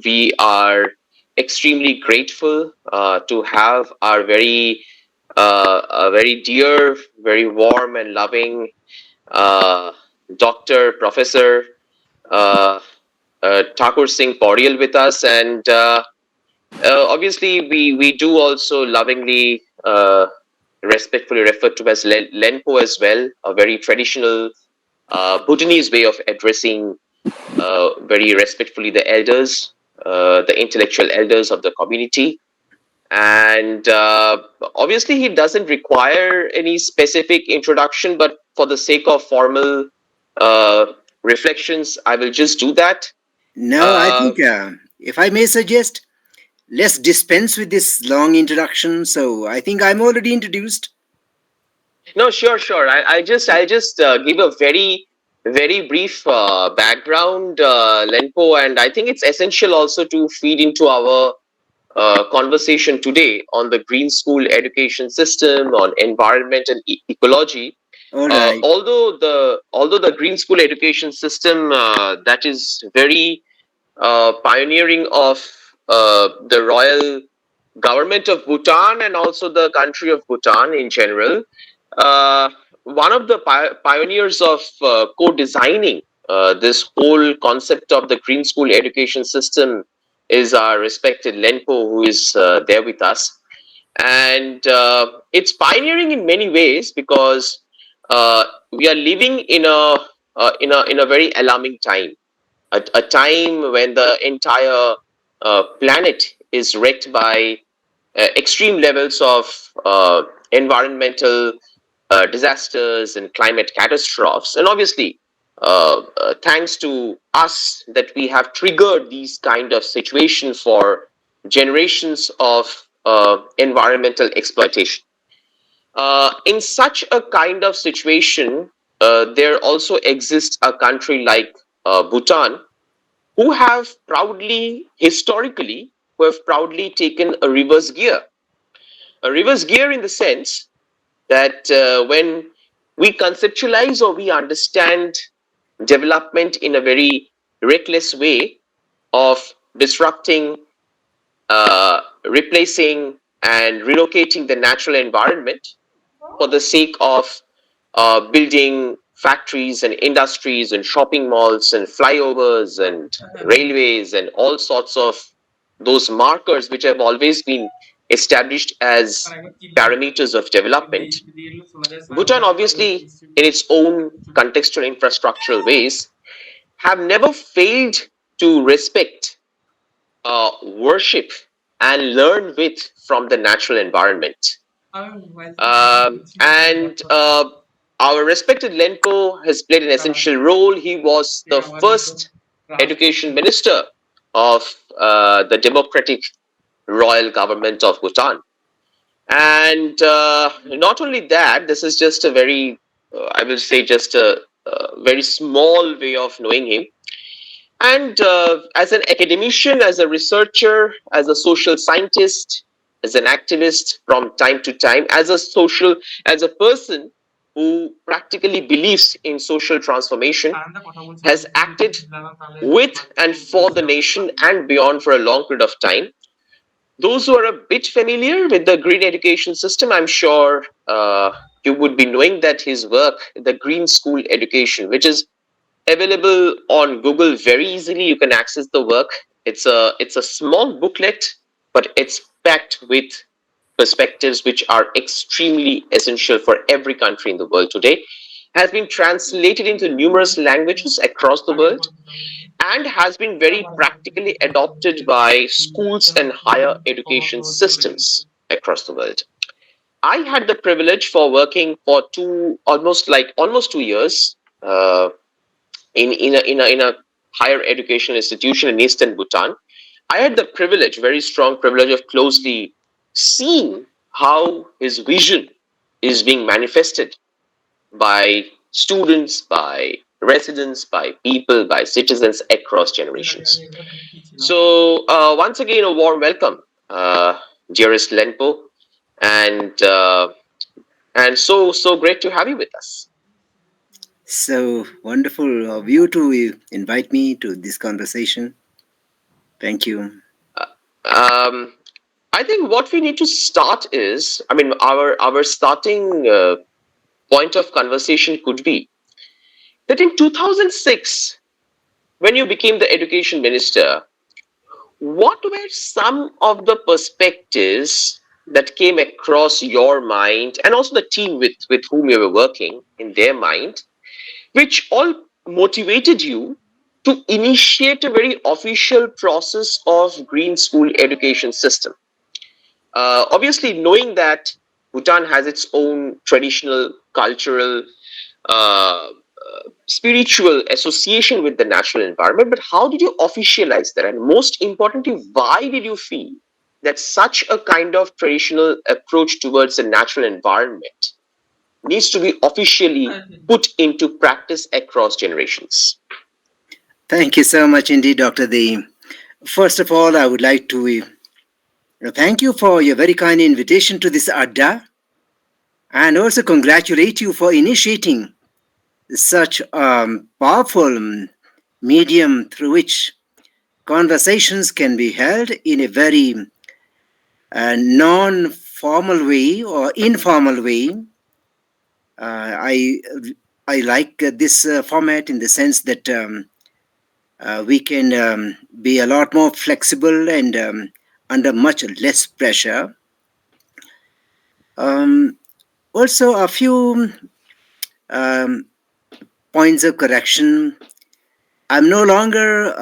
we are extremely grateful to have our a very dear, very warm and loving uh, doctor, professor uh, Thakur Singh Powdyel with us, and obviously we do also lovingly, respectfully refer to as Lenpo as well, a very traditional Bhutanese way of addressing very respectfully the elders, the intellectual elders of the community. And obviously, he doesn't require any specific introduction, but for the sake of formal uh, reflections, I will just do that. No, I Uh, think, if I may suggest, let's dispense with this long introduction. So I think I'm already introduced. no, sure, sure. I'll just give a very brief background, Lenpo, and I think it's essential also to feed into our conversation today on the green school education system, on environment and ecology. All right. Although the green school education system that is very pioneering of the Royal Government of Bhutan and also the country of Bhutan in general, uh, one of the pioneers of co-designing this whole concept of the green school education system is our respected Lenpo, who is there with us. And it's pioneering in many ways because we are living in a very alarming time, a time when the entire planet is wrecked by extreme levels of environmental disasters and climate catastrophes. And obviously, thanks to us, that we have triggered these kind of situations for generations of environmental exploitation. In such a kind of situation, there also exists a country like Bhutan, who have proudly, historically, who have proudly taken a reverse gear. A reverse gear in the sense that when we conceptualize or we understand development in a very reckless way of disrupting, replacing, and relocating the natural environment for the sake of building factories and industries and shopping malls and flyovers and railways and all sorts of those markers which have always been established as parameters of development. Bhutan, obviously, in its own contextual infrastructural ways, have never failed to respect, worship, and learn with from the natural environment. And our respected Lenpo has played an essential role. He was the first education minister of the democratic Royal Government of Bhutan. And not only that, this is just a very, I will say, just a very small way of knowing him. And as an academician, as a researcher, as a social scientist, as an activist from time to time, as a person who practically believes in social transformation, has acted with and for the nation and beyond for a long period of time. Those who are a bit familiar with the green education system, I'm sure you would be knowing that his work, the Green School Education, which is available on Google very easily. You can access the work. It's a small booklet, but it's packed with perspectives which are extremely essential for every country in the world today. Has been translated into numerous languages across the world and has been very practically adopted by schools and higher education systems across the world. I had the privilege for working for almost 2 years in a higher education institution in eastern Bhutan. I had the privilege, very strong privilege, of closely seeing how his vision is being manifested by students, by residents, by people, by citizens across generations. So once again, a warm welcome, dearest Lenpo, and so great to have you with us. So wonderful of you to invite me to this conversation. Thank you. Uh, Um, I think what we need to start is, I mean, our starting point of conversation could be that in 2006, when you became the education minister, what were some of the perspectives that came across your mind and also the team with whom you were working in their mind, which all motivated you to initiate a very official process of green school education system? Obviously, knowing that Bhutan has its own traditional, cultural, spiritual association with the natural environment, but how did you officialize that? And most importantly, why did you feel that such a kind of traditional approach towards the natural environment needs to be officially put into practice across generations? Thank you so much indeed, Dr. The. First of all, I would like to thank you for your very kind invitation to this Adda, and also congratulate you for initiating such powerful medium through which conversations can be held in a very non formal way or informal way. I like this format in the sense that we can be a lot more flexible and under much less pressure. Um, Also, a few um, points of correction. I'm no longer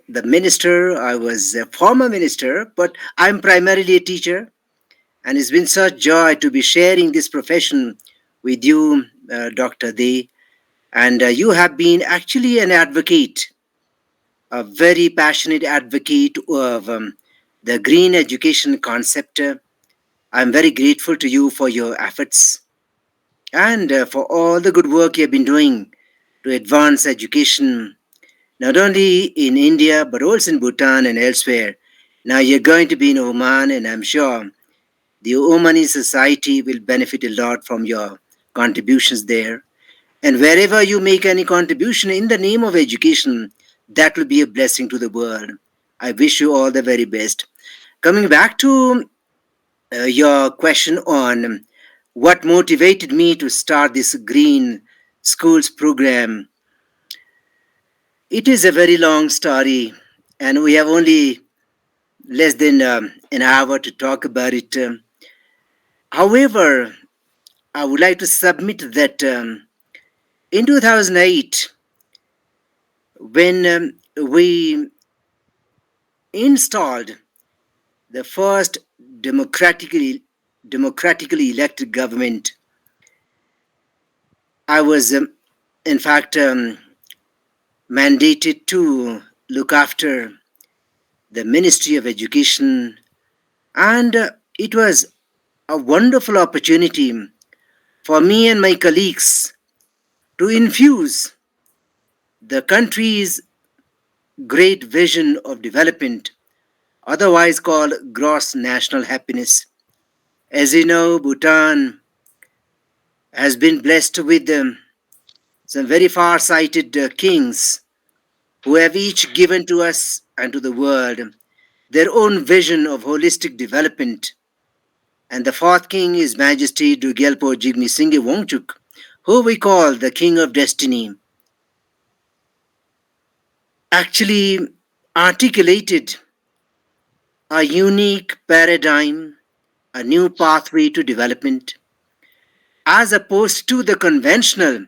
the minister. I was a former minister, but I'm primarily a teacher. And it's been such joy to be sharing this profession with you, Dr. Day. And you have been actually an advocate, a very passionate advocate of the green education concept. I'm very grateful to you for your efforts and for all the good work you've been doing to advance education, not only in India, but also in Bhutan and elsewhere. Now you're going to be in Oman, and I'm sure the Omani society will benefit a lot from your contributions there. And wherever you make any contribution in the name of education, that will be a blessing to the world. I wish you all the very best. Coming back to your question on what motivated me to start this Green Schools program, it is a very long story, and we have only less than an hour to talk about it. However, I would like to submit that in 2008, when we installed the first democratically elected government, I was, in fact, mandated to look after the Ministry of Education, and it was a wonderful opportunity for me and my colleagues to infuse the country's great vision of development, otherwise called gross national happiness. As you know, Bhutan has been blessed with some very far sighted kings who have each given to us and to the world their own vision of holistic development. And the fourth king is Majesty Dugyalpo Jigme Singye Wangchuk, who we call the King of Destiny, actually articulated a unique paradigm, a new pathway to development, as opposed to the conventional,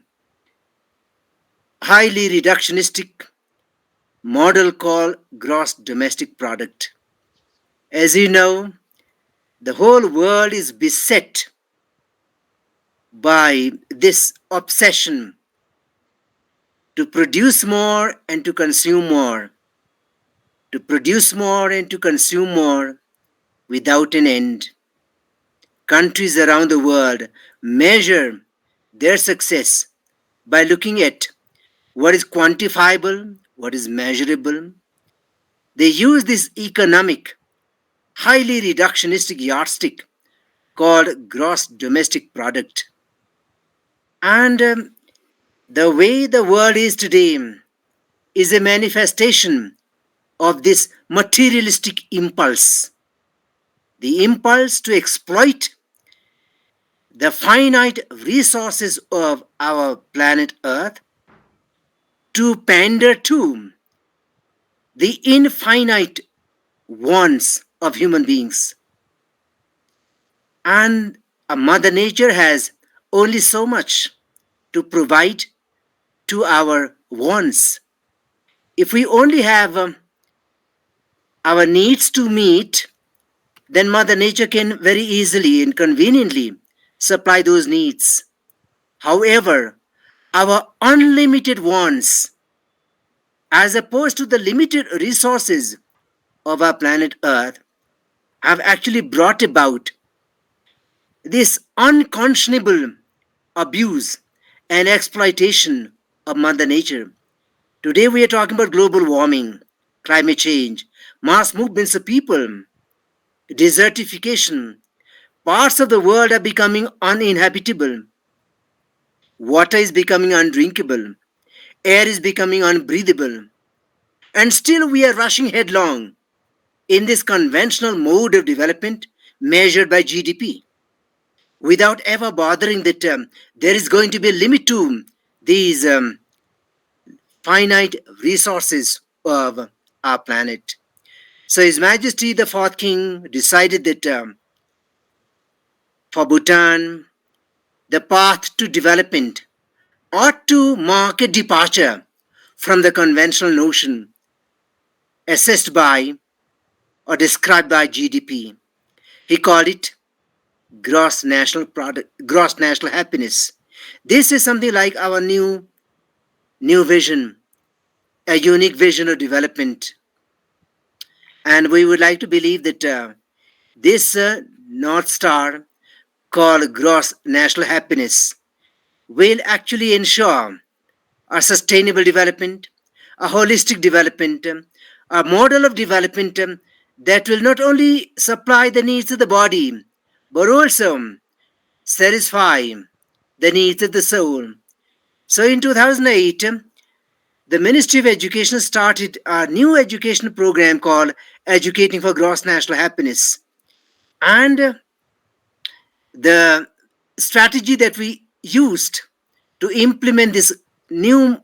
highly reductionistic model called gross domestic product. As you know, the whole world is beset by this obsession to produce more and to consume more, to produce more and to consume more without an end. Countries around the world measure their success by looking at what is quantifiable, what is measurable. They use this economic, highly reductionistic yardstick called gross domestic product. And the way the world is today is a manifestation of this materialistic impulse, the impulse to exploit the finite resources of our planet Earth, to pander to the infinite wants of human beings. And a Mother Nature has only so much to provide to our wants. If we only have our needs to meet, then Mother Nature can very easily and conveniently supply those needs. However, our unlimited wants, as opposed to the limited resources of our planet Earth, have actually brought about this unconscionable abuse and exploitation of Mother Nature. Today we are talking about global warming, climate change, mass movements of people, desertification. Parts of the world are becoming uninhabitable. Water is becoming undrinkable. Air is becoming unbreathable. And still we are rushing headlong in this conventional mode of development measured by GDP without ever bothering that there is going to be a limit to these finite resources of our planet. So His Majesty the Fourth King decided that for Bhutan, the path to development ought to mark a departure from the conventional notion assessed by or described by GDP. He called it gross national product, gross national happiness. This is something like our new vision, a unique vision of development, and we would like to believe that this North Star called gross national happiness will actually ensure a sustainable development, a holistic development, a model of development that will not only supply the needs of the body, but also satisfy the needs of the soul. So in 2008, the Ministry of Education started a new education program called Educating for Gross National Happiness. And the strategy that we used to implement this new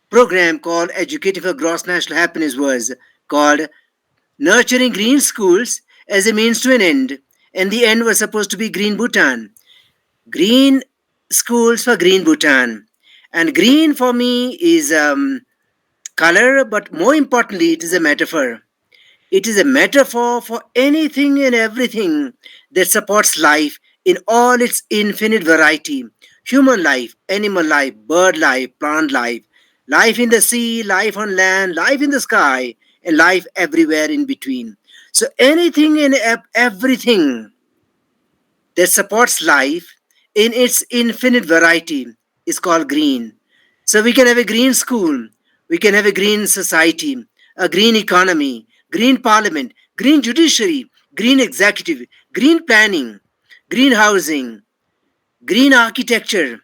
program called Educating for Gross National Happiness was called Nurturing Green Schools as a Means to an End. And the end was supposed to be Green Bhutan. Green schools for Green Bhutan. And green for me is color, but more importantly, it is a metaphor. It is a metaphor for anything and everything that supports life in all its infinite variety: human life, animal life, bird life, plant life, life in the sea, life on land, life in the sky, and life everywhere in between. So, anything and everything that supports life in its infinite variety is called green. So we can have a green school, we can have a green society, a green economy, green parliament, green judiciary, green executive, green planning, green housing, green architecture,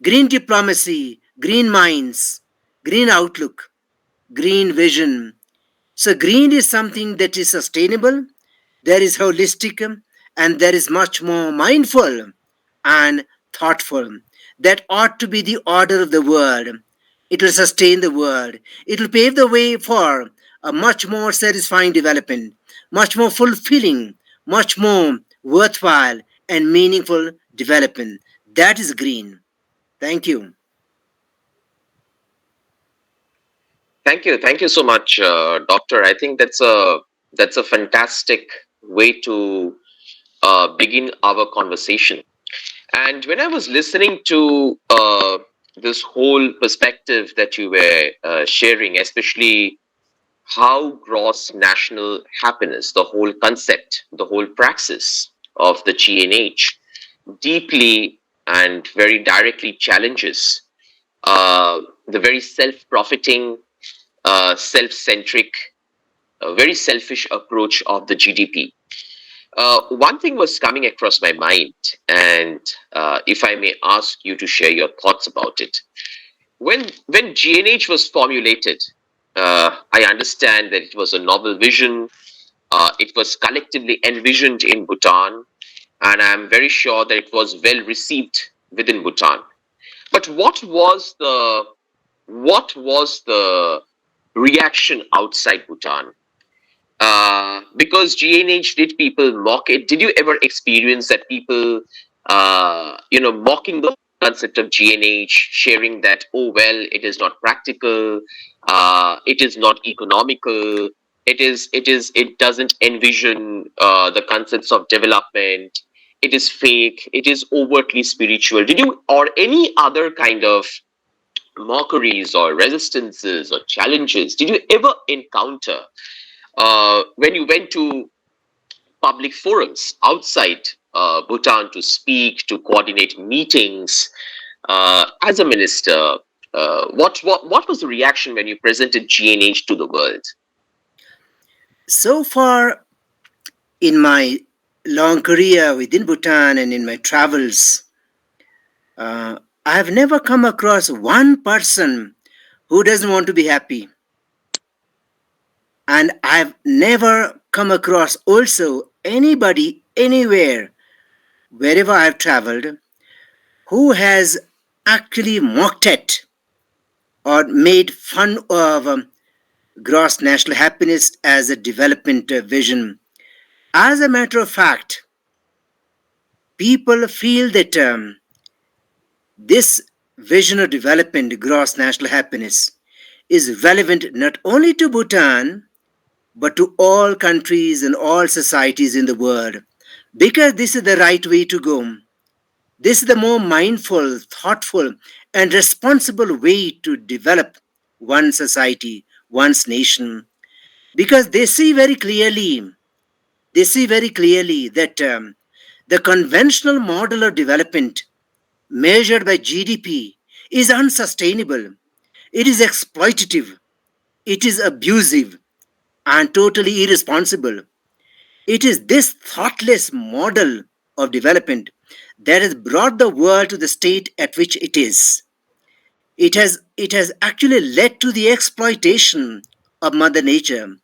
green diplomacy, green minds, green outlook, green vision. So, green is something that is sustainable, there is holistic, and there is much more mindful and thoughtful. That ought to be the order of the world. It will sustain the world. It will pave the way for a much more satisfying development, much more fulfilling, much more worthwhile and meaningful development. That is green. Thank you. Thank you so much, Doctor. I think that's a fantastic way to begin our conversation. And when I was listening to this whole perspective that you were sharing, especially how gross national happiness, the whole concept, the whole praxis of the GNH, deeply and very directly challenges the very self-profiting, self-centric, very selfish approach of the GDP. One thing was coming across my mind, and if I may ask you to share your thoughts about it. When GNH was formulated, I understand that it was a novel vision. It was collectively envisioned in Bhutan, and I'm very sure that it was well received within Bhutan. But what was the reaction outside Bhutan? Because GNH, did people mock it? Did you ever experience that people, mocking the concept of GNH, sharing that, oh, well, it is not practical, it is not economical, it doesn't envision the concepts of development, it is fake, it is overtly spiritual. Did you, or any other kind of mockeries or resistances or challenges, did you ever encounter when you went to public forums outside Bhutan to speak, to coordinate meetings as a minister? What was the reaction when you presented GNH to the world? So far in my long career within Bhutan and in my travels, I have never come across one person who doesn't want to be happy. And I've never come across also anybody anywhere, wherever I've traveled, who has actually mocked at or made fun of gross national happiness as a development vision. As a matter of fact, people feel that this vision of development, gross national happiness, is relevant not only to Bhutan but to all countries and all societies in the world, because this is the right way to go. This is the more mindful, thoughtful, and responsible way to develop one society, one's nation, because they see very clearly that the conventional model of development measured by GDP is unsustainable. It is exploitative. It is abusive and totally irresponsible. It is this thoughtless model of development that has brought the world to the state at which it is. It has actually led to the exploitation of Mother Nature,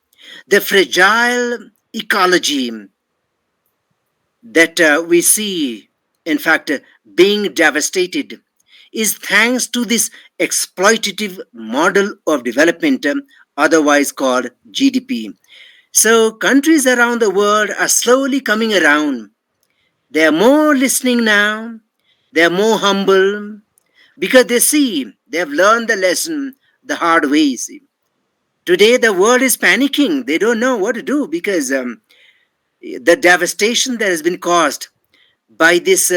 the fragile ecology that we see, in fact, being devastated, is thanks to this exploitative model of development, otherwise called GDP. So, countries around the world are slowly coming around. They are more listening now, they are more humble, because they have learned the lesson the hard way. You see. Today, the world is panicking. They don't know what to do because the devastation that has been caused by this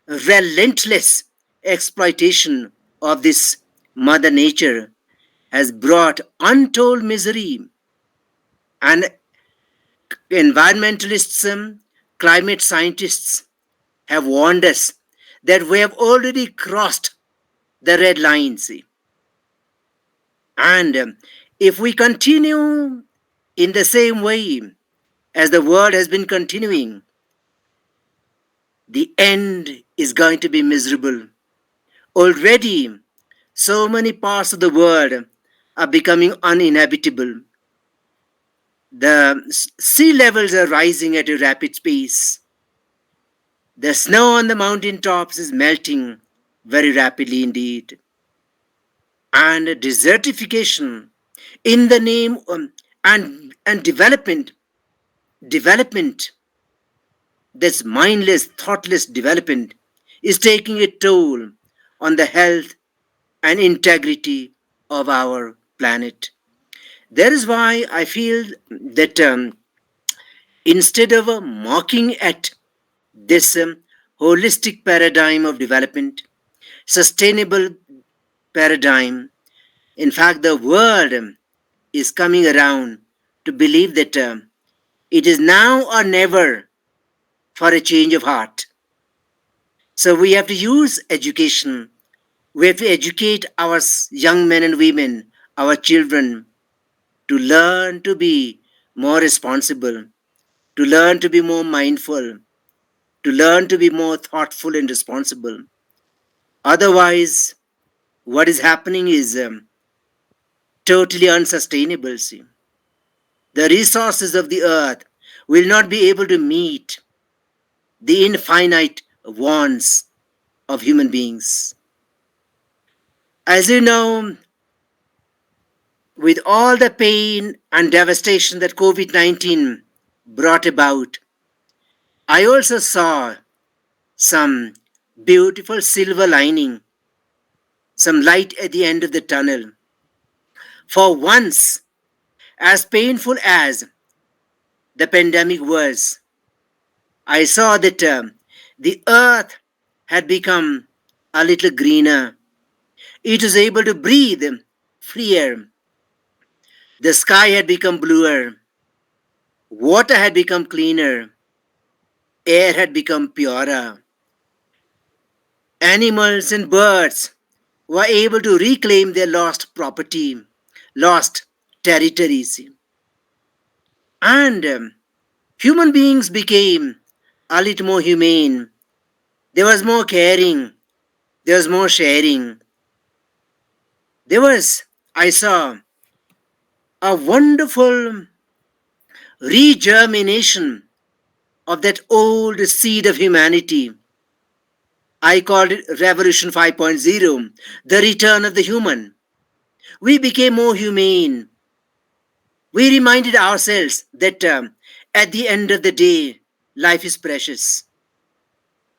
relentless exploitation of this Mother Nature has brought untold misery. And environmentalists, climate scientists have warned us that we have already crossed the red lines. And if we continue in the same way as the world has been continuing, the end is going to be miserable. Already, so many parts of the world are becoming uninhabitable. The sea levels are rising at a rapid pace. The snow on the mountain tops is melting very rapidly indeed. And desertification in the name and development, this mindless, thoughtless development is taking a toll on the health and integrity of our planet. That is why I feel that instead of mocking at this holistic paradigm of development, sustainable paradigm, in fact, the world is coming around to believe that it is now or never for a change of heart. So we have to use education. We have to educate our young men and women, our children, to learn to be more responsible, to learn to be more mindful, to learn to be more thoughtful and responsible. Otherwise, what is happening is totally unsustainable. See, the resources of the earth will not be able to meet the infinite wants of human beings. As you know, with all the pain and devastation that COVID 19 brought about, I also saw some beautiful silver lining, some light at the end of the tunnel. For once, as painful as the pandemic was, I saw that the earth had become a little greener. It was able to breathe freer. The sky had become bluer. Water had become cleaner. Air had become purer. Animals and birds were able to reclaim their lost property, lost territories. And human beings became a little more humane. There was more caring. There was more sharing. There was, I saw, a wonderful regermination of that old seed of humanity. I called it Revolution 5.0, the return of the human. We became more humane. We reminded ourselves that at the end of the day, life is precious.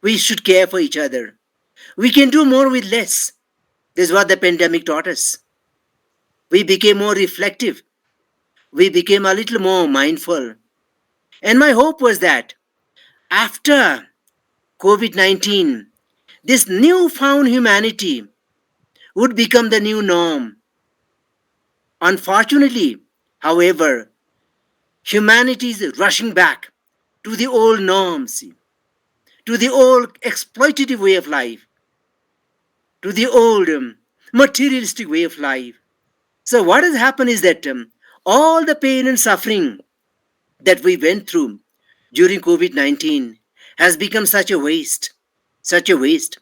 We should care for each other. We can do more with less. This is what the pandemic taught us. We became more reflective. We became a little more mindful. And my hope was that after COVID 19, this newfound humanity would become the new norm. Unfortunately, however, humanity is rushing back to the old norms, to the old exploitative way of life, to the old materialistic way of life. So, what has happened is that all the pain and suffering that we went through during COVID 19 has become such a waste. Such a waste.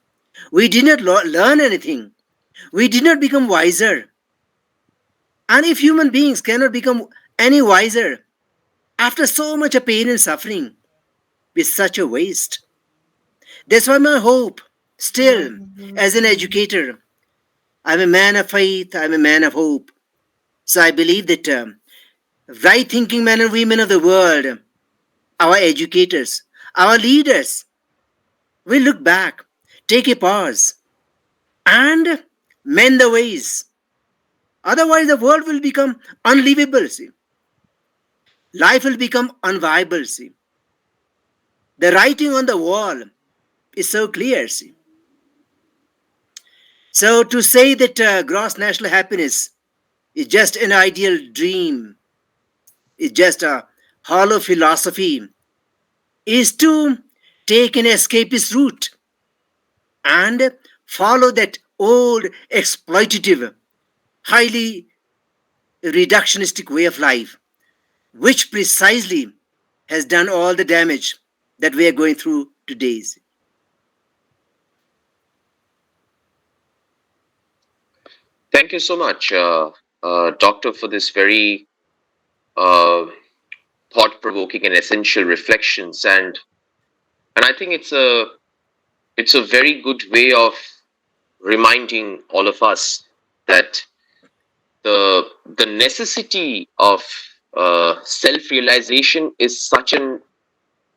We did not learn anything. We did not become wiser. And if human beings cannot become any wiser after so much of pain and suffering, it's such a waste. That's why my hope, still, as an educator, I'm a man of faith, I'm a man of hope. So I believe that right thinking men and women of the world, our educators, our leaders, will look back, take a pause, and mend the ways. Otherwise, the world will become unlivable. See. Life will become unviable. See. The writing on the wall is so clear. See. So to say that gross national happiness is just an ideal dream, is just a hollow philosophy, is to take an escapist route and follow that old exploitative, highly reductionistic way of life, which precisely has done all the damage that we are going through today. Thank you so much, Doctor, for this very uh, thought-provoking and essential reflections. And I think it's a very good way of reminding all of us that the necessity of self-realization is such an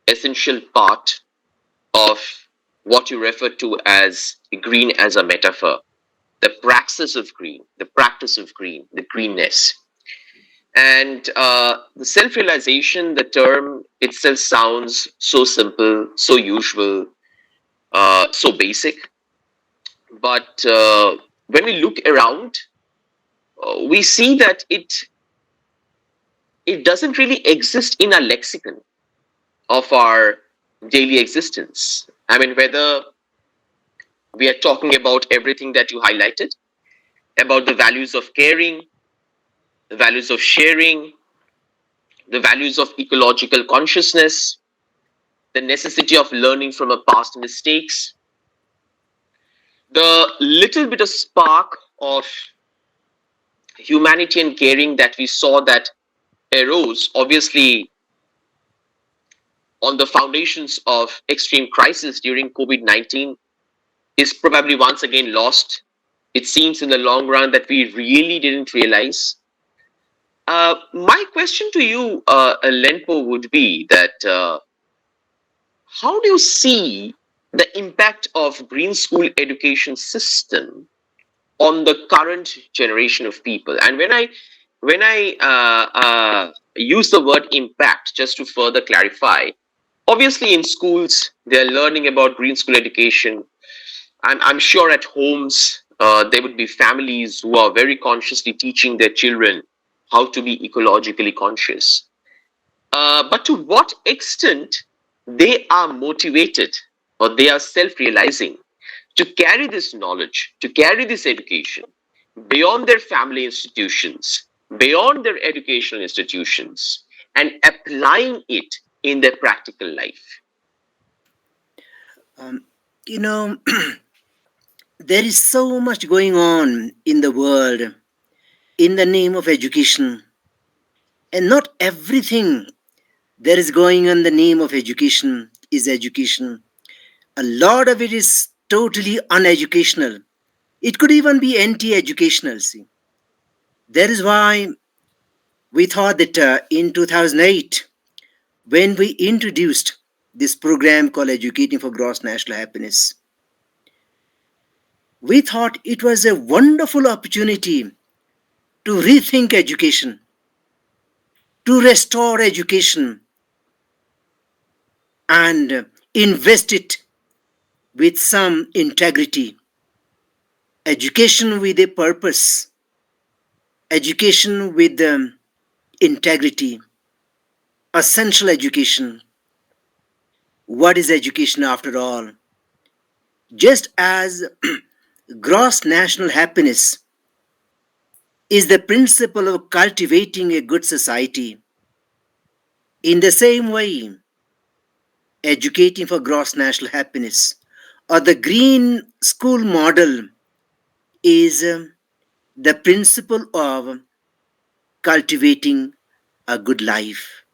essential part of what you refer to as green as a metaphor, the praxis of green, the practice of green, the greenness. And the self realization, the term itself sounds so simple, so usual, so basic. But when we look around, we see that it doesn't really exist in a lexicon of our daily existence. I mean, whether we are talking about everything that you highlighted, about the values of caring, the values of sharing, the values of ecological consciousness, the necessity of learning from our past mistakes, the little bit of spark of humanity and caring that we saw that arose, obviously, on the foundations of extreme crisis during COVID 19, is probably once again lost. It seems in the long run that we really didn't realize. My question to you, Lenpo, would be that how do you see the impact of green school education system on the current generation of people? And when I use the word impact, just to further clarify, obviously in schools they're learning about green school education. I'm sure at homes there would be families who are very consciously teaching their children how to be ecologically conscious. But to what extent they are motivated or they are self-realizing to carry this knowledge, to carry this education beyond their family institutions, beyond their educational institutions, and applying it in their practical life. Um, you know, there is so much going on in the world in the name of education, and not everything that is going on in the name of education is education. A lot of it is totally uneducational. It could even be anti-educational. See, that is why we thought that in 2008, when we introduced this program called Educating for Gross National Happiness, we thought it was a wonderful opportunity to rethink education, to restore education, and invest it with some integrity. Education with a purpose, education with integrity, essential education. What is education after all? Just as gross national happiness is the principle of cultivating a good society, in the same way, educating for gross national happiness or the green school model is the principle of cultivating a good life.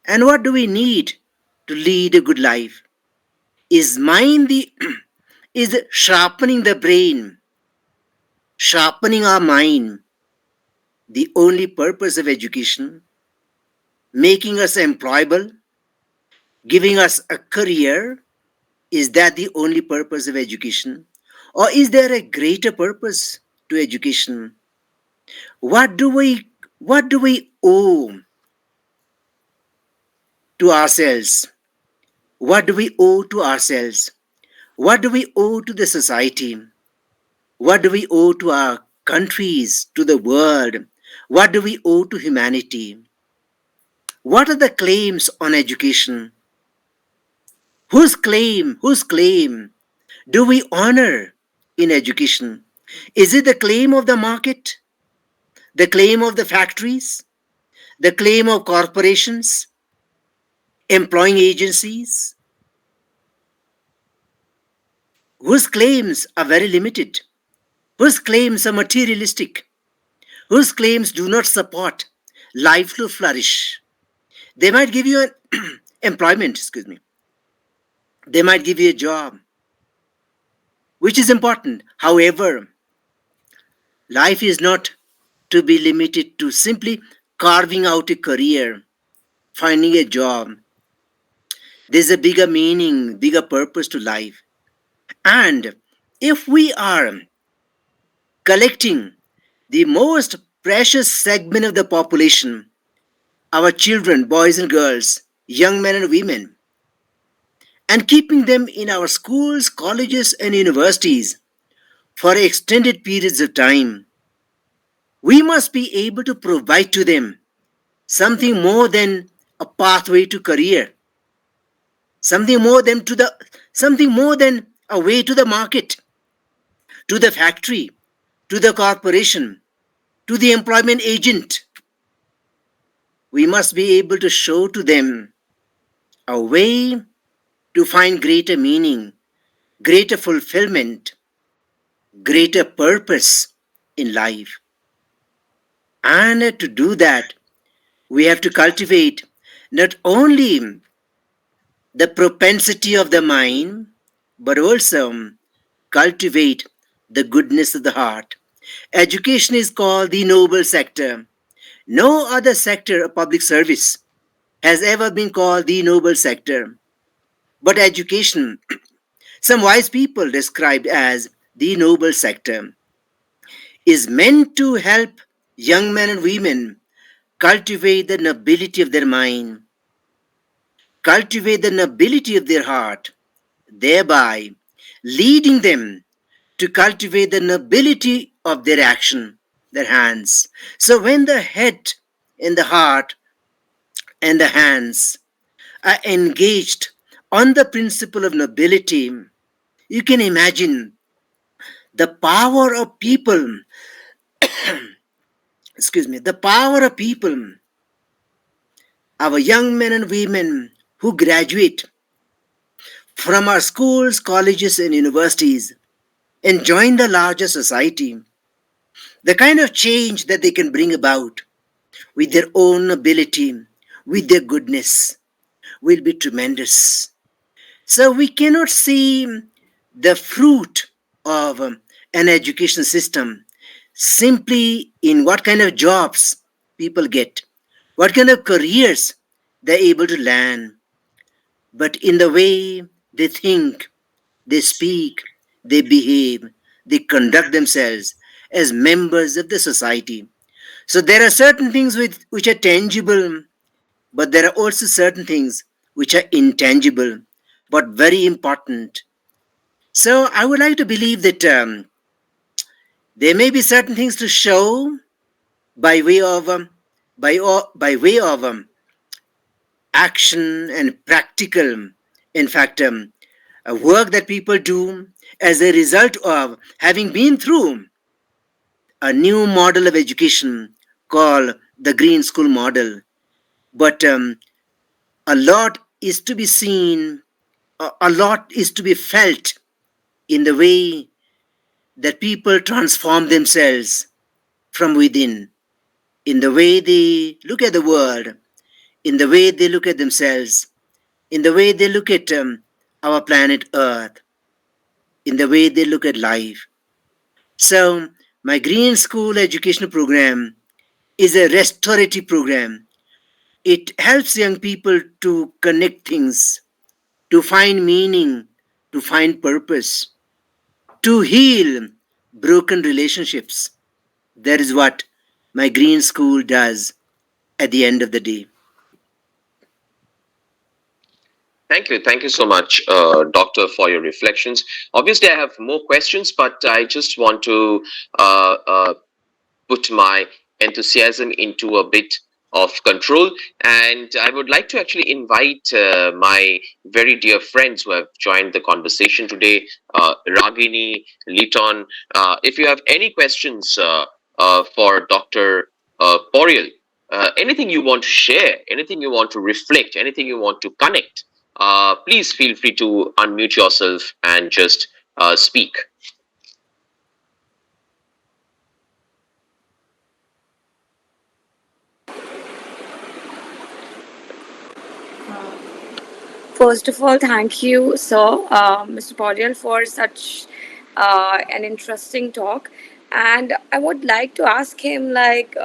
And what do we need to lead a good life? Is mind the is sharpening the brain, sharpening our mind, the only purpose of education, making us employable, giving us a career? Is that the only purpose of education? Or is there a greater purpose to education? What do we owe to ourselves? What do we owe to ourselves? What do we owe to the society? What do we owe to our countries, to the world? What do we owe to humanity? What are the claims on education? Whose claim do we honor in education? Is it the claim of the market? The claim of the factories? The claim of corporations? Employing agencies? Whose claims are very limited? Whose claims are materialistic? Whose claims do not support life to flourish? They might give you an employment, excuse me. They might give you a job, which is important. However, life is not to be limited to simply carving out a career, finding a job. There's a bigger meaning, bigger purpose to life. And if we are collecting the most precious segment of the population, our children, boys and girls, young men and women, and keeping them in our schools, colleges, and universities for extended periods of time, we must be able to provide to them something more than a pathway to career, something more than a way to the market, to the factory, to the corporation, to the employment agent. We must be able to show to them a way to find greater meaning, greater fulfillment, greater purpose in life. And to do that, we have to cultivate not only the propensity of the mind, but also cultivate the goodness of the heart. Education is called the noble sector. No other sector of public service has ever been called the noble sector. But education, some wise people described as the noble sector, is meant to help young men and women cultivate the nobility of their mind, cultivate the nobility of their heart, thereby leading them to cultivate the nobility of their action, their hands. So when the head and the heart and the hands are engaged on the principle of nobility, you can imagine the power of people, the power of people, our young men and women who graduate from our schools, colleges, and universities and join the larger society, the kind of change that they can bring about with their own ability, with their goodness, will be tremendous. So we cannot see the fruit of an education system simply in what kind of jobs people get, what kind of careers they're able to land, but in the way they think, they speak, they behave, they conduct themselves as members of the society. So there are certain things which are tangible, but there are also certain things which are intangible, but very important. So I would like to believe that there may be certain things to show by way of by way of action and practical, in fact, work that people do as a result of having been through a new model of education called the Green School model. But a lot is to be seen, a lot is to be felt in the way that people transform themselves from within, in the way they look at the world, in the way they look at themselves, in the way they look at our planet Earth, in the way they look at life. So, my Green School educational program is a restorative program. It helps young people to connect things, to find meaning, to find purpose, to heal broken relationships. That is what my Green School does at the end of the day. Thank you so much, Doctor, for your reflections. Obviously, I have more questions, but I just want to put my enthusiasm into a bit of control. And I would like to actually invite my very dear friends who have joined the conversation today, Ragini, Liton. If you have any questions for Dr. Poriel, anything you want to share, anything you want to reflect, anything you want to connect, please feel free to unmute yourself and just speak. First of all, thank you, sir, Mr. Powdyel, for such an interesting talk. And I would like to ask him, like,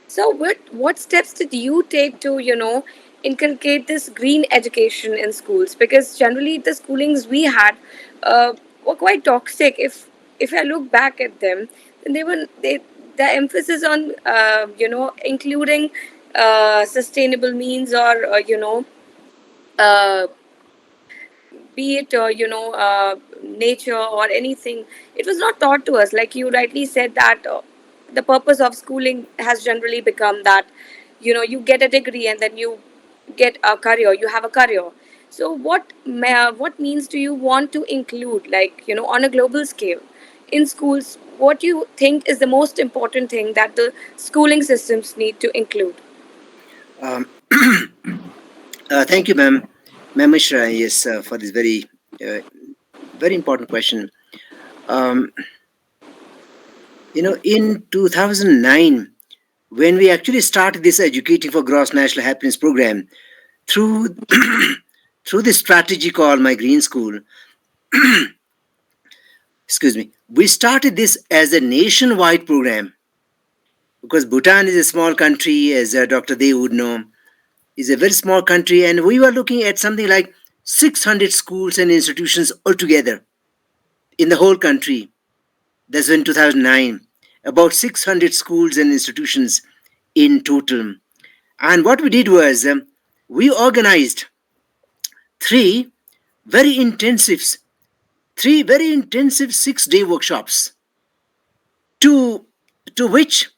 so what steps did you take to, inculcate this green education in schools? Because generally the schoolings we had were quite toxic. If I look back at them, then the emphasis on including sustainable means or uh, be it nature or anything, it was not taught to us. Like you rightly said that the purpose of schooling has generally become that you get a degree and then you get a career, you have a career. So what means do you want to include, like on a global scale in schools? What do you think is the most important thing that the schooling systems need to include? Um, Thank you, ma'am. Ma'am Mishra, yes, for this uh, very important question. Um, in 2009, when we actually started this Educating for Gross National Happiness program through through this strategy called My Green School, excuse me, we started this as a nationwide program because Bhutan is a small country, as Dr. Dev would know, is a very small country, and we were looking at something like 600 schools and institutions altogether in the whole country. That's in 2009. About 600 schools and institutions in total. And what we did was we organized three very intensive, three very intensive 6-day workshops to to which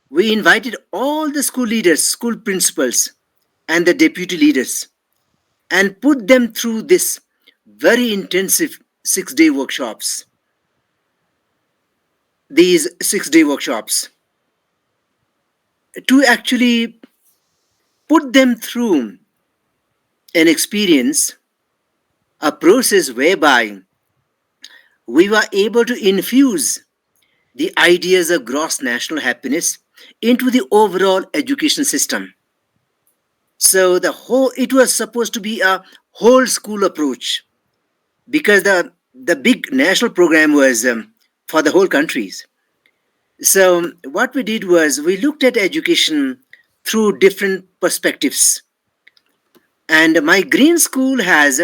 we invited all the school leaders, school principals, and the deputy leaders, and put them through this very intensive 6-day workshops. These 6-day workshops to actually put them through an experience, a process whereby we were able to infuse the ideas of gross national happiness into the overall education system. So it was supposed to be a whole school approach because the big national program was for the whole countries. So what we did was we looked at education through different perspectives. And my green school has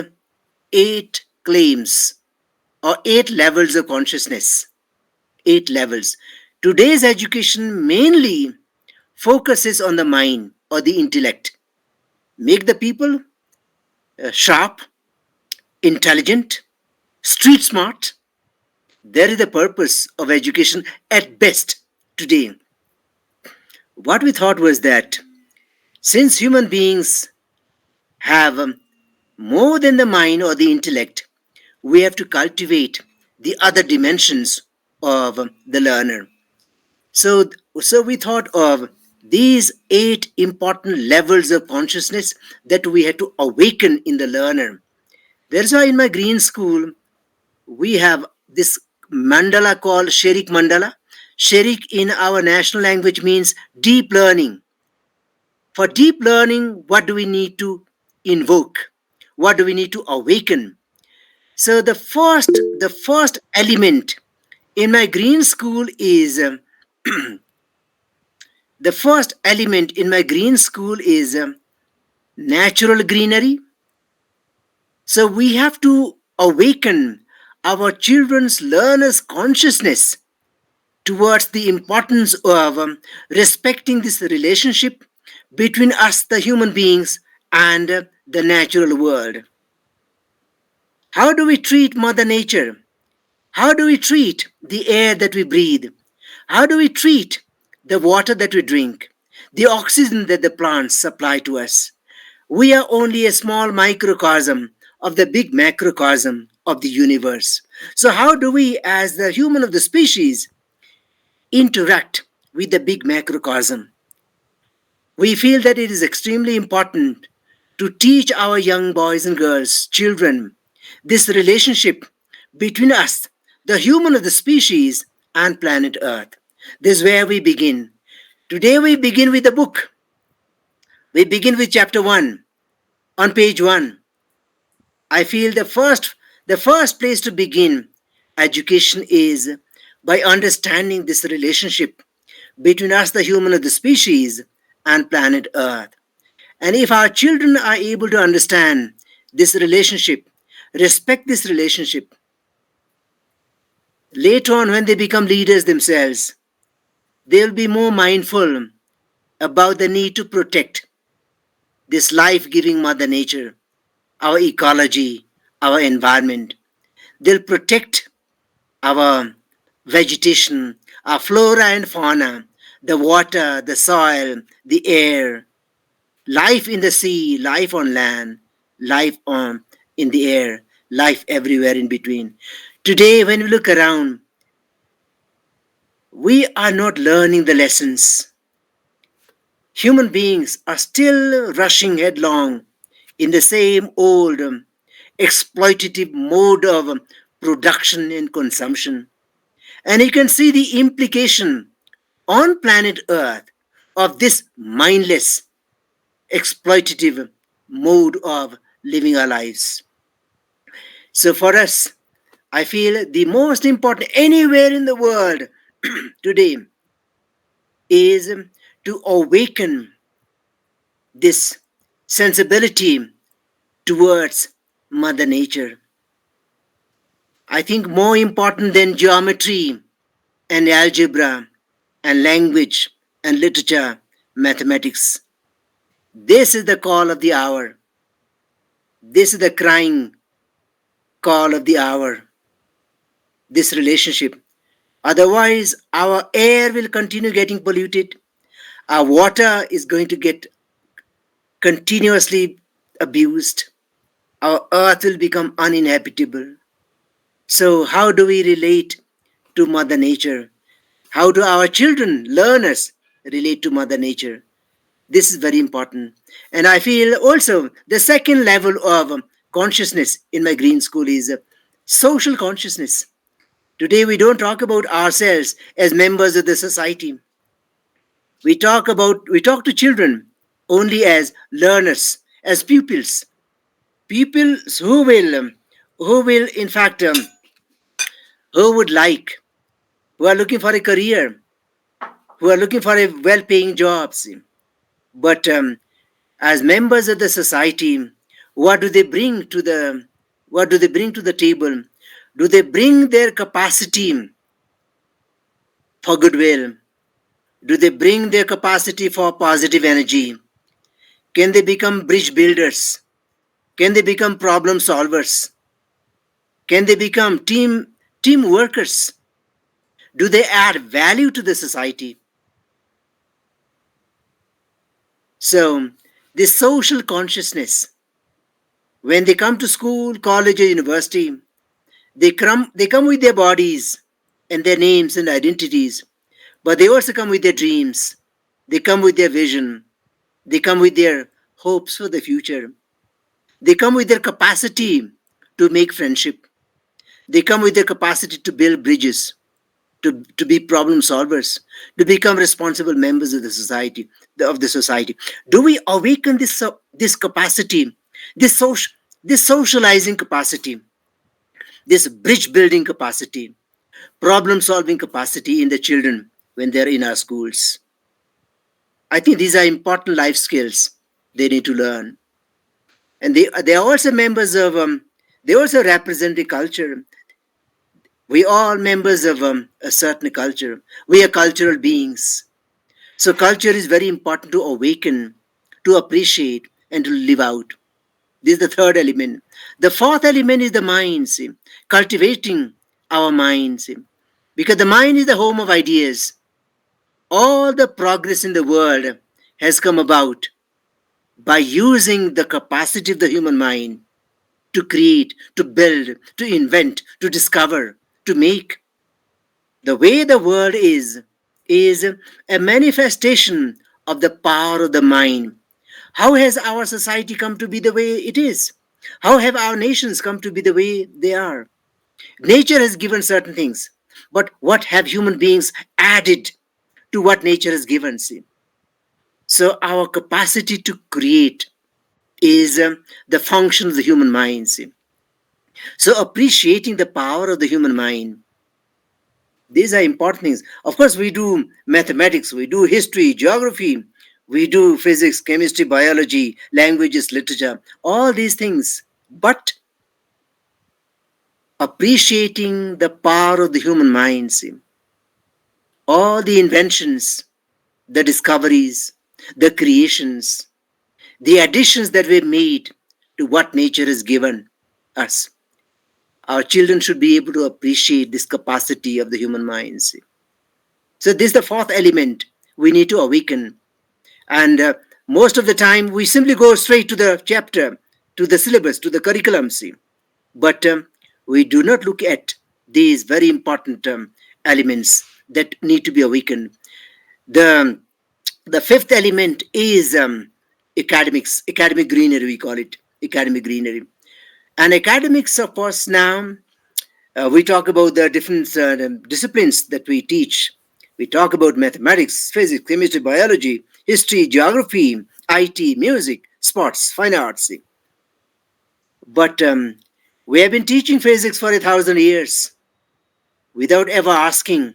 8 claims or 8 levels of consciousness. 8 levels. Today's education mainly focuses on the mind or the intellect. Make the people sharp, intelligent, street smart. That is the purpose of education at best today. What we thought was that since human beings have more than the mind or the intellect, we have to cultivate the other dimensions of the learner. So, so we thought of these 8 important levels of consciousness that we had to awaken in the learner. That's why in my green school, we have this mandala called Sherik Mandala. Sherik in our national language means deep learning. For deep learning, what do we need to invoke? What do we need to awaken? So the first element in my green school is the first element in my green school is natural greenery. So we have to awaken our children's learners' consciousness towards the importance of respecting this relationship between us, the human beings, and the natural world. How do we treat Mother Nature? How do we treat the air that we breathe? How do we treat the water that we drink? The oxygen that the plants supply to us? We are only a small microcosm of the big macrocosm of the universe. So, how do we, as the human of the species, interact with the big macrocosm? We feel that it is extremely important to teach our young boys and girls, children, this relationship between us, the human of the species, and planet Earth. This is where we begin. Today we begin with a book. We begin with chapter 1 on page 1. I feel the first place to begin education is by understanding this relationship between us, the human of the species, and planet Earth. And if our children are able to understand this relationship, respect this relationship, later on when they become leaders themselves, they'll be more mindful about the need to protect this life giving Mother Nature, our ecology, our environment. They'll protect our vegetation, our flora and fauna, the water, the soil, the air, life in the sea, life on land, life on in the air, life everywhere in between. Today, when we look around, we are not learning the lessons. Human beings are still rushing headlong in the same old exploitative mode of production and consumption. And you can see the implication on planet Earth of this mindless, exploitative mode of living our lives. So for us, I feel the most important anywhere in the world today is to awaken this sensibility towards Mother Nature. I think more important than geometry and algebra and language and literature, mathematics. This is the call of the hour. This is the crying call of the hour. This relationship. Otherwise, our air will continue getting polluted. Our water is going to get continuously abused. Our earth will become uninhabitable. So, how do we relate to Mother Nature? How do our children, learners, relate to Mother Nature? This is very important. And I feel also the second level of consciousness in my green school is social consciousness. Today, we don't talk about ourselves as members of the society. We talk to children only as learners, as pupils, pupils who will in fact who would like, who are looking for a career, who are looking for a well-paying jobs. But as members of the society, what do they bring to the what do they bring to the table? Do they bring their capacity for goodwill? Do they bring their capacity for positive energy? Can they become bridge builders? Can they become problem solvers? Can they become team workers? Do they add value to the society? So, this social consciousness, when they come to school, college, or university, they come with their bodies and their names and identities, but they also come with their dreams. They come with their vision. They come with their hopes for the future. They come with their capacity to make friendship. They come with their capacity to build bridges, to be problem solvers, to become responsible members of the society. Do we awaken this capacity, this social this socializing capacity, this bridge building capacity, problem solving capacity in the children when they're in our schools? I think these are important life skills they need to learn. And they are also members of they also represent the culture. We are members of a certain culture. We are cultural beings. So culture is very important to awaken, to appreciate, and to live out. This is the third element. The fourth element is the mind, see, cultivating our mind, see, because the mind is the home of ideas. All the progress in the world has come about by using the capacity of the human mind to create, to build, to invent, to discover, to make. The way the world is a manifestation of the power of the mind. How has our society come to be the way it is? How have our nations come to be the way they are? Nature has given certain things, but what have human beings added to what nature has given? See? So our capacity to create is the function of the human mind. See? So appreciating the power of the human mind, these are important things. Of course, we do mathematics, we do history, geography, we do physics, chemistry, biology, languages, literature, all these things. But appreciating the power of the human mind, see, all the inventions, the discoveries, the creations, the additions that we've made to what nature has given us. Our children should be able to appreciate this capacity of the human mind. See. So this is the fourth element we need to awaken. And most of the time, we simply go straight to the chapter, to the syllabus, to the curriculum. See. But we do not look at these very important elements that need to be awakened. The, the fifth element is academics, academic greenery, we call it, academic greenery. And academics, of course, now we talk about the different disciplines that we teach. We talk about mathematics, physics, chemistry, biology, history, geography, IT, music, sports, fine arts. But we have been teaching physics for 1,000 years without ever asking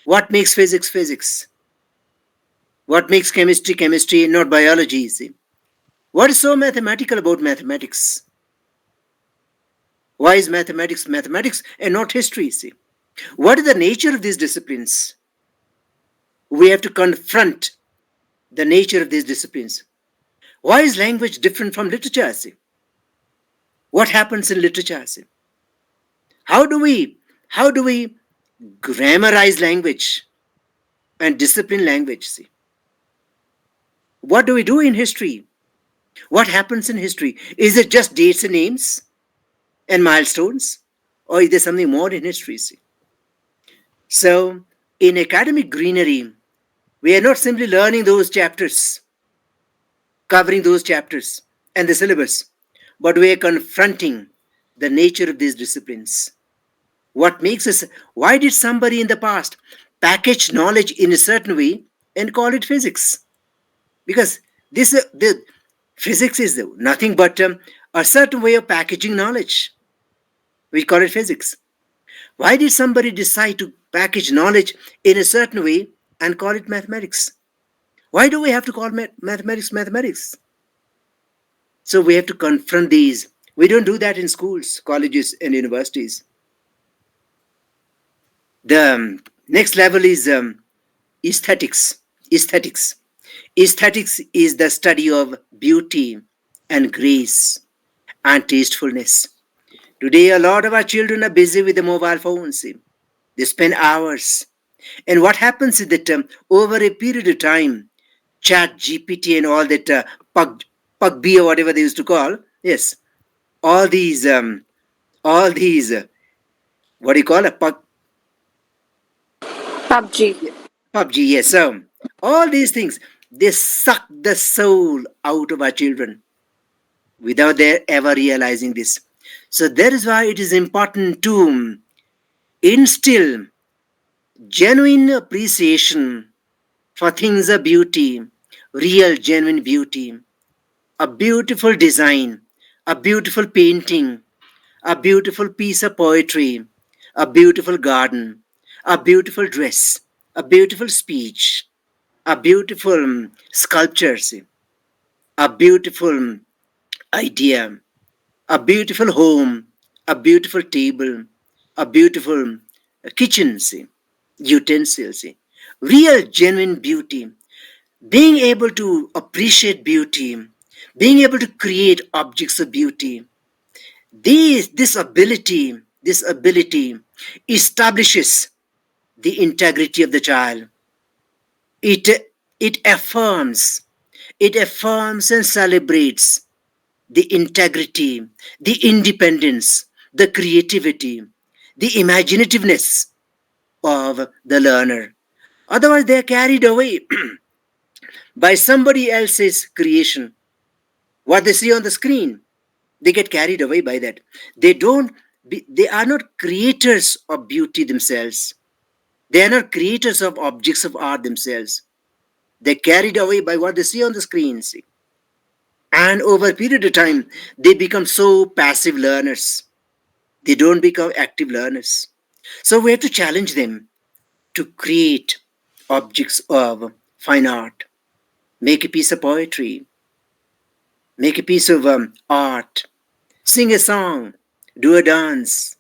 what makes physics physics, what makes chemistry chemistry, not biology. See? What is so mathematical about mathematics? Why is mathematics mathematics and not history? See? What is the nature of these disciplines? We have to confront the nature of these disciplines. Why is language different from literature? See? What happens in literature? See? How do we grammarize language and discipline language? See? What do we do in history? What happens in history? Is it just dates and names and milestones? Or is there something more in history? See? So, in academic greenery, we are not simply learning those chapters, covering those chapters and the syllabus, but we are confronting the nature of these disciplines. What makes us, why did somebody in the past package knowledge in a certain way and call it physics? Because the physics is nothing but a certain way of packaging knowledge. We call it physics. Why did somebody decide to package knowledge in a certain way and call it mathematics? Why do we have to call mathematics mathematics? So we have to confront these. We don't do that in schools, colleges, and universities. The next level is aesthetics. Aesthetics. Aesthetics is the study of beauty and grace and tastefulness. Today, a lot of our children are busy with the mobile phones. They spend hours. And what happens is that over a period of time, Chat GPT and all that Pug B or whatever they used to call, yes, all these what do you call a PUBG. PUBG? Yes, so all these things, they suck the soul out of our children without their ever realizing this. So that is why it is important to instill genuine appreciation for things of beauty, real genuine beauty, a beautiful design, a beautiful painting, a beautiful piece of poetry, a beautiful garden, a beautiful dress, a beautiful speech, a beautiful sculpture, a beautiful idea, a beautiful home, a beautiful table, a beautiful kitchen, utensils, real genuine beauty, being able to appreciate beauty, being able to create objects of beauty. This ability establishes the integrity of the child. It it affirms, it affirms and celebrates the integrity, the independence, the creativity, the imaginativeness of the learner. Otherwise, they are carried away by somebody else's creation. What they see on the screen, they get carried away by that. They are not creators of beauty themselves. They are not creators of objects of art themselves. They're carried away by what they see on the screen. See. And over a period of time, they become so passive learners. They don't become active learners. So we have to challenge them to create objects of fine art, make a piece of poetry, make a piece of art, sing a song, do a dance,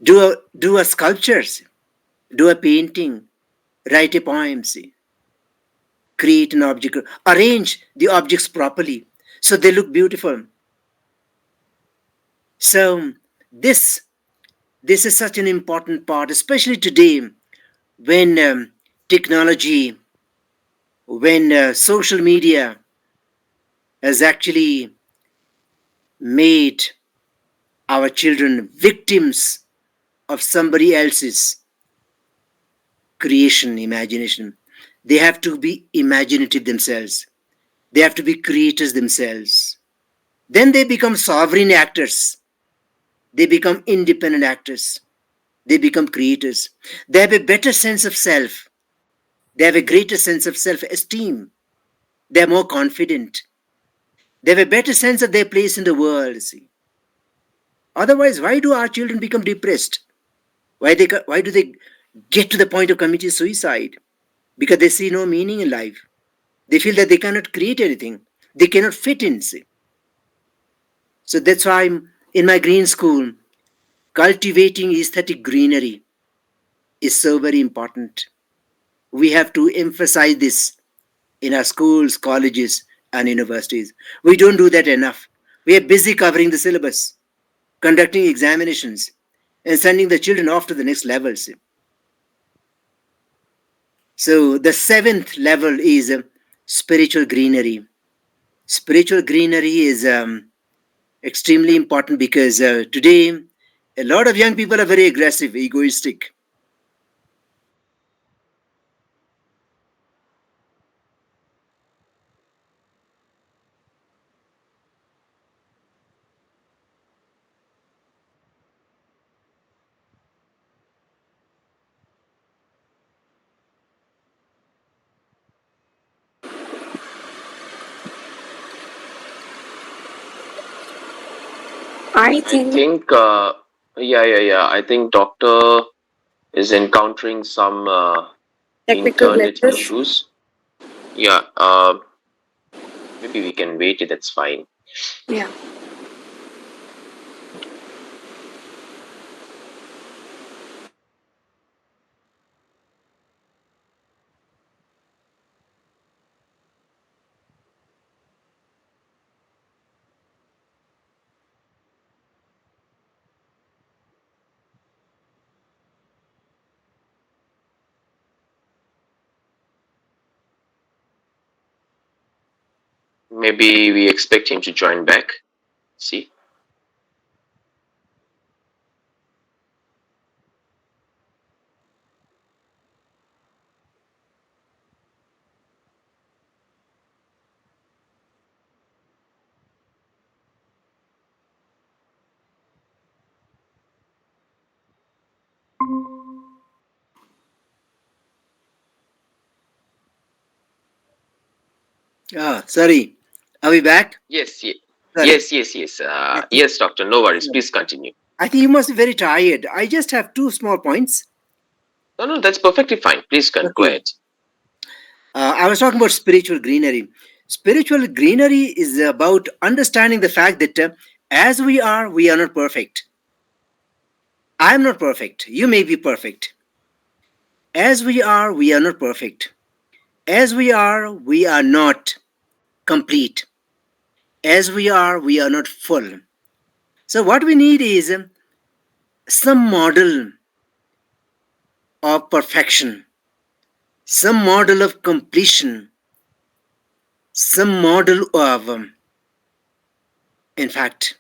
do a sculpture, do a painting, write a poem, create an object, arrange the objects properly so they look beautiful. So this is such an important part, especially today when technology, when social media has actually made our children victims of somebody else's creation, imagination. They have to be imaginative themselves. They have to be creators themselves. Then they become sovereign actors. They become independent actors. They become creators. They have a better sense of self. They have a greater sense of self esteem. They are more confident. They have a better sense of their place in the world. See. Otherwise, why do our children become depressed? Why do they get to the point of committing suicide? Because they see no meaning in life. They feel that they cannot create anything. They cannot fit in. See. So that's why in my green school, cultivating aesthetic greenery is so very important. We have to emphasize this in our schools, colleges, and universities. We don't do that enough. We are busy covering the syllabus, conducting examinations, and sending the children off to the next levels. So the seventh level is spiritual greenery. Spiritual greenery is extremely important because today a lot of young people are very aggressive, egoistic. I I think think, yeah. I think Doctor is encountering some technical internet glitches. issues. Yeah, maybe we can wait. That's fine. Yeah. Maybe we expect him to join back. See. Sorry. Are we back? Yes, Sorry. yes. I think, Yes, Doctor. No worries. Please continue. I think you must be very tired. I just have two small points. No, no, that's perfectly fine. Please go Okay. ahead. I was talking about spiritual greenery. Spiritual greenery is about understanding the fact that as we are not perfect. I'm not perfect. You may be perfect. As we are not perfect. As we are not complete. As we are not full. So, what we need is some model of perfection, some model of completion, some model of, in fact,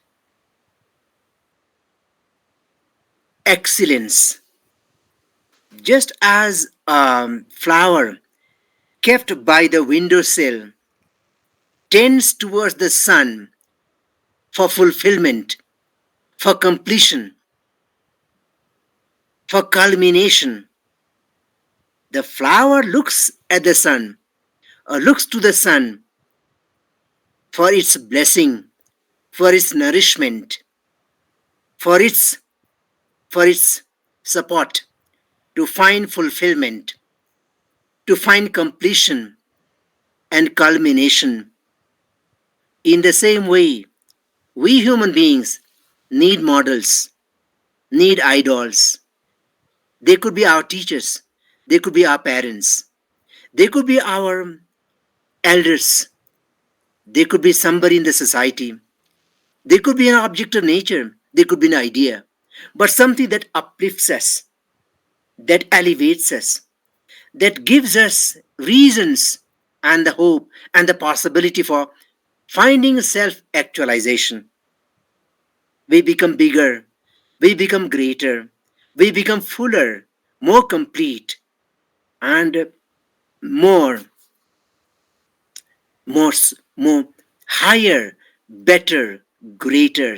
excellence. Just as a flower kept by the windowsill tends towards the sun for fulfillment, for completion, for culmination, the flower looks at the sun or looks to the sun for its blessing, for its nourishment, for its for its support to find fulfillment, to find completion and culmination. In the same way, we human beings need models, need idols. They could be our teachers, they could be our parents, they could be our elders, they could be somebody in the society, they could be an object of nature, they could be an idea, but something that uplifts us, that elevates us, that gives us reasons and the hope and the possibility for finding self actualization. We become bigger, we become greater, we become fuller, more complete, and more, more higher, better, greater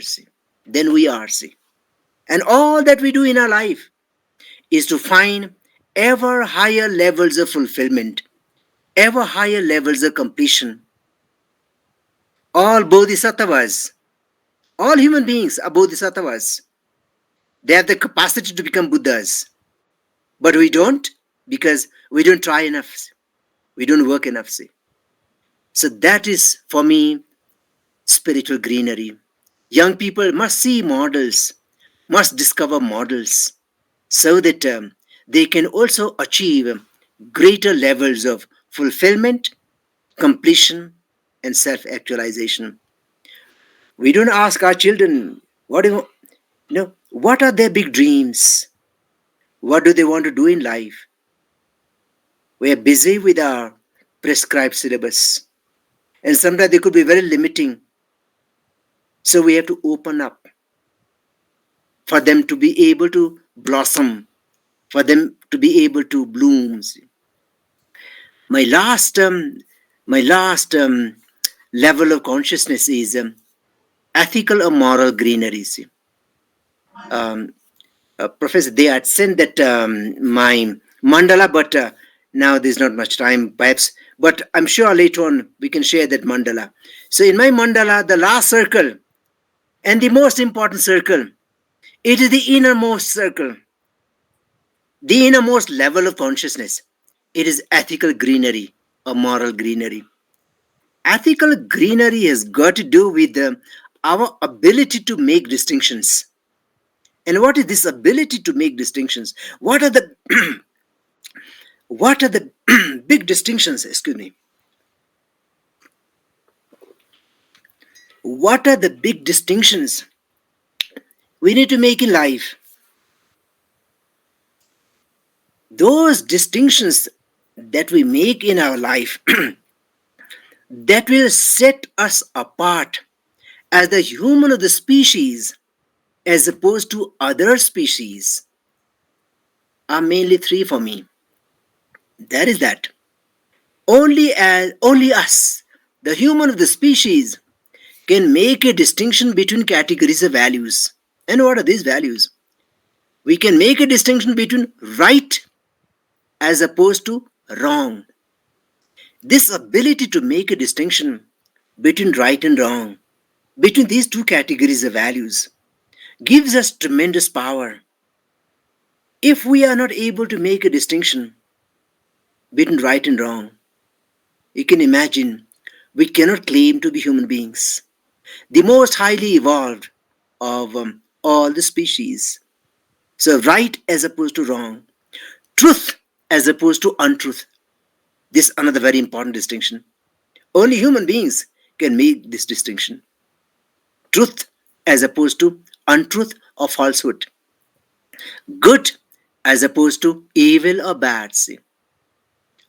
than we are. See. And all that we do in our life. is to find ever higher levels of fulfillment, ever higher levels of completion. All bodhisattvas, all human beings are bodhisattvas. They have the capacity to become Buddhas, but we don't because we don't try enough. We don't work enough. See. So that is for me spiritual greenery. Young people must see models, must discover models so that they can also achieve greater levels of fulfillment, completion, and self actualization. We don't ask our children, what do what are their big dreams? What do they want to do in life? We are busy with our prescribed syllabus, and sometimes they could be very limiting. So we have to open up for them to be able to blossom, for them to be able to bloom. My last, my last level of consciousness is ethical or moral greenery. Um, Professor, they had sent that my mandala, but now there's not much time, perhaps. But I'm sure later on we can share that mandala. So in my mandala, the last circle and the most important circle, it is the innermost circle, the innermost level of consciousness. It is ethical greenery or moral greenery. Ethical greenery has got to do with our ability to make distinctions. And what is this ability to make distinctions? What are the what are the big distinctions? Excuse me. What are the big distinctions we need to make in life? Those distinctions that we make in our life that will set us apart as the human of the species as opposed to other species are mainly three for me. That is that. Only us, the human of the species, can make a distinction between categories of values. And what are these values? We can make a distinction between right as opposed to wrong. This ability to make a distinction between right and wrong, between these two categories of values, gives us tremendous power. If we are not able to make a distinction between right and wrong, you can imagine we cannot claim to be human beings, the most highly evolved of all the species. So, right as opposed to wrong, truth as opposed to untruth. This is another very important distinction. Only human beings can make this distinction. Truth as opposed to untruth or falsehood. Good as opposed to evil or bad. See,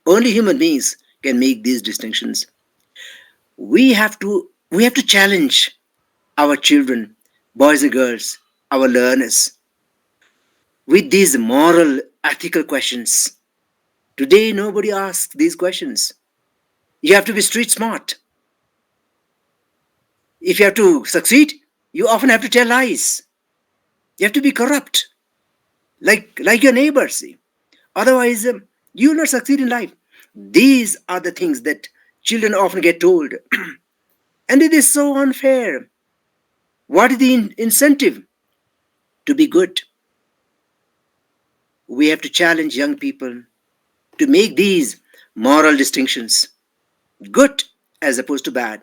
only human beings can make these distinctions. We have to challenge our children, boys and girls, our learners, with these moral, ethical questions. Today, nobody asks these questions. You have to be street smart. If you have to succeed, you often have to tell lies. You have to be corrupt, like your neighbors. See. Otherwise, you will not succeed in life. These are the things that children often get told. And it is so unfair. What is the incentive to be good? We have to challenge young people to make these moral distinctions, good as opposed to bad.